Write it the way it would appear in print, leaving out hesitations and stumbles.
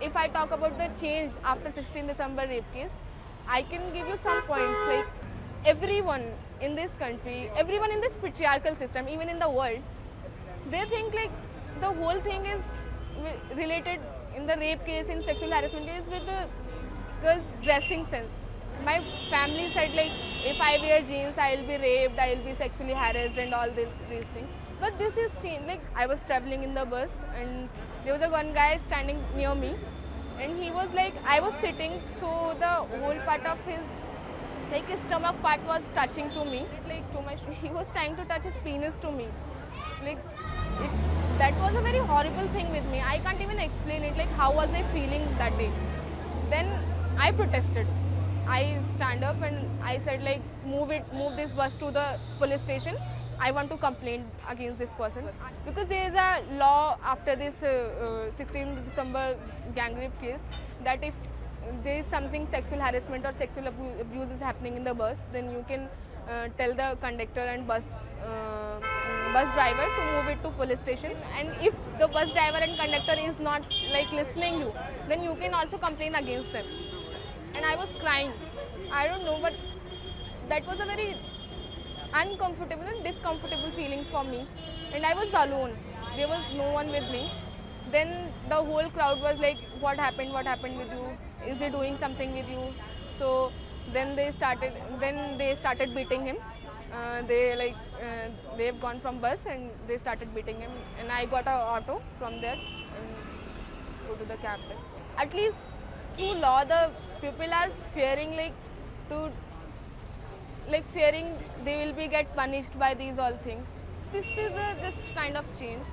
if I talk about the change after 16 December rape case, I can give you some points. Like everyone in this country, everyone in this patriarchal system, even in the world, they think like the whole thing is related in the rape case, in sexual harassment case, with the girl's dressing sense. My family said like if I wear jeans, I'll be raped, I'll be sexually harassed, and all these things. But this is changed. Like I was traveling in the bus, and there was a one guy standing near me, and he was like, I was sitting, so the whole part of his like his stomach part was touching to me, like to my. He was trying to touch his penis to me, like it, that was a very horrible thing with me. I can't even explain it. Like how was I feeling that day? Then I protested. I stand up and I said like move this bus to the police station. I want to complain against this person because there is a law after this 16th December gang rape case that if there is something sexual harassment or sexual abuse is happening in the bus, then you can tell the conductor and bus driver to move it to police station. And if the bus driver and conductor is not like listening you, then you can also complain against them. And I was crying. I don't know, but that was a very uncomfortable and discomfortable feelings for me. And I was alone. There was no one with me. Then the whole crowd was like, what happened with you? Is he doing something with you? So then they started beating him. They've gone from bus and they started beating him. And I got a auto from there and go to the campus. At least through law, the people are fearing fearing they will be get punished by these all things. This is a just kind of change.